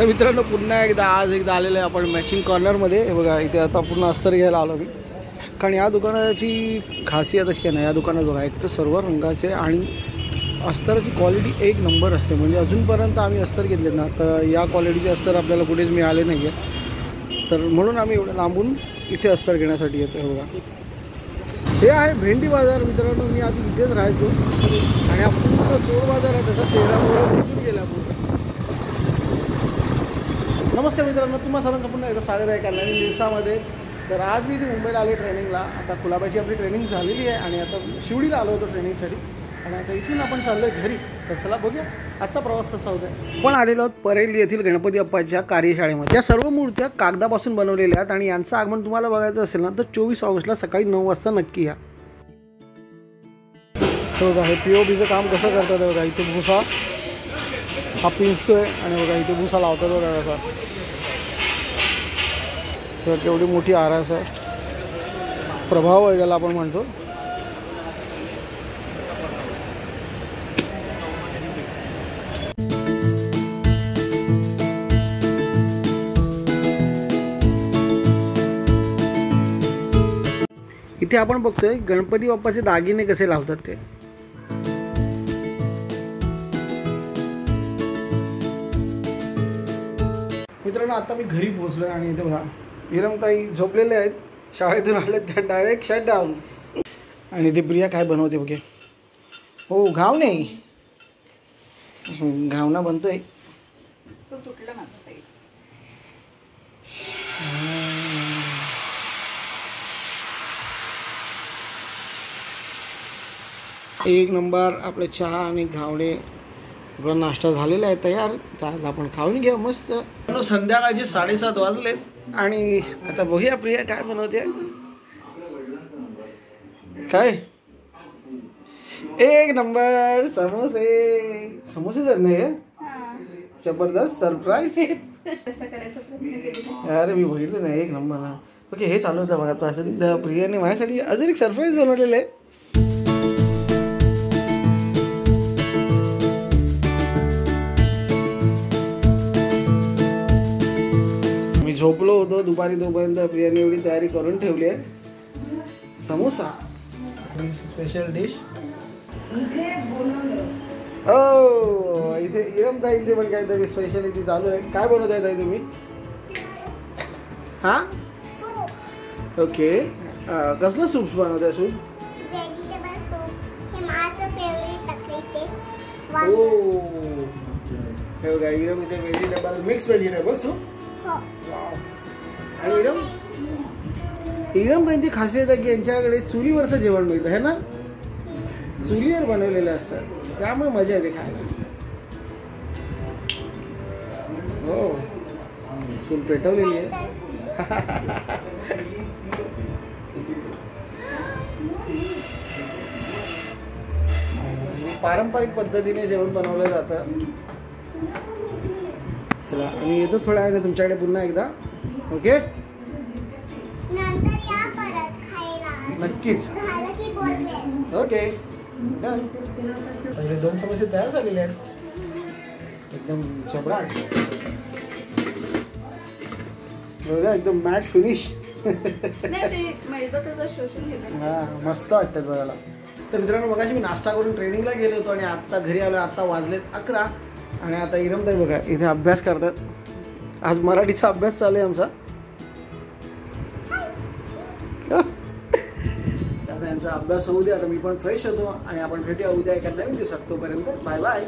मित्रांनो पुन्हा एकदा आलेलं आहे आपण मॅचिंग कॉर्नरमध्ये. हे बघा इथे आता पूर्ण अस्तर घ्यायला आलो मी. कारण या दुकानाची खासियत अशी आहे ना, या दुकानात बघा एक तर सर्व रंगाचे आणि अस्तराची क्वालिटी एक नंबर असते. म्हणजे अजूनपर्यंत आम्ही अस्तर घेतले ना तर या क्वालिटीचे अस्तर आपल्याला कुठेच मिळाले नाही आहे. तर म्हणून आम्ही एवढं लांबून इथे अस्तर घेण्यासाठी येतो. हे बघा हे आहे भेंडी बाजार. मित्रांनो मी आधी इथेच राहायचो आणि हा पूर्ण चोर बाजार आहे त्याचा शहरावर निघून गेला पूर्ण. नमस्कार मित्रांनो, तुम्हा सर्वांचं पुन्हा एकदा स्वागत आहे कल्याणी दिवसामध्ये. तर आज मी इथे मुंबईला आलो ट्रेनिंगला. आता कुलाबाची आपली ट्रेनिंग झालेली आहे आणि आता शिवडीला आलो होतो ट्रेनिंगसाठी आणि आता इथून आपण चाललो आहे घरी. तर चला बघूया आजचा प्रवास कसा होता. पण आलेलो आहोत परेली येथील गणपती बाप्पाच्या कार्यशाळेमध्ये. या सर्व मूर्त्या कागदापासून बनवलेल्या आहेत आणि यांचं आगमन तुम्हाला बघायचं असेल ना तर 24 ऑगस्टला सकाळी 9 वाजता नक्की या. बघा हे POPचं काम कसं करतात. बघा इथे भुसा हा पिंजतोय आणि बघा इथे भुसा लावतात बघा कसा. तर तेवढी मोठी आरास आहे, प्रभाव आहे ज्याला आपण म्हणतो. इथे आपण बघतोय गणपती बाप्पाचे दागिने कसे लावतात ते. मित्रांनो आता मी घरी पोहोचलो आणि इथे बघा विरमताई झोपलेले आहेत, शाळेतून आले त्या डायरेक्ट शट डाऊन. आणि इथे प्रिया काय बनवते बघे. हो घावणे घावना बनतोय. तो तुटला माझा. एक नंबर आपले चहा आणि घावणे आपला नाश्ता झालेला आहे तयार. तर आपण खाऊन घ्या मस्त. संध्याकाळचे 7:30 वाजलेत आणि आता बघूया प्रिया काय बनवते. काय एक नंबर समोसे. समोसे जर नाही जबरदस्त सरप्राईज. अरे मी बघितलं नाही एक नंबर ना. ओके हे चालू होतं बघा. तो असं प्रियाने माझ्यासाठी अजून एक सरप्राईज बनवलेलं आहे. झोपलो होतो दुपारी तोपर्यंत प्रियाने एवढी तयारी करून ठेवली आहे. Samosa special dish. ओ इथे इरमताईंचे पण काहीतरी स्पेशालिटी चालू आहे. काय बनवत आहे ताई तुम्ही. हां ओके कसलं सूप बनवत आहे. सूप ओ हे बघा इरम इथे व्हेजिटेबल मिक्स व्हेजिटेबल सूप. आणि इरम त्यांची खासियत आहे की यांच्याकडे चुलीवरचं जेवण मिळतं है ना. चुलीवर बनवलेलं असतं त्यामुळे मजा येते खायला. हो चूल पेटवलेली आहे. पारंपरिक पद्धतीने जेवण बनवलं जातं. चला आणि येतो थोड्या वेळाने तुमच्याकडे पुन्हा एकदा. ओके नक्कीच. Okay done. पहिले 2 समोसे तयार झालेले आहेत एकदम चबराट. बघा एकदम मॅट फिनिश. हां मस्त वाटतं बघायला. तर मित्रांनो मगाशी मी नाश्ता करून ट्रेनिंगला गेलो होतो आणि आत्ता घरी आलो. आत्ता वाजलेत 11 आणि आता इरमताई बघा इथे अभ्यास करतात. आज मराठीचा अभ्यास चालू आहे आमचा. आता यांचा अभ्यास होऊ दे. आता मी पण फ्रेश होतो आणि आपण भेटूया उद्या एका नवीन दिवसात. तोपर्यंत बाय बाय.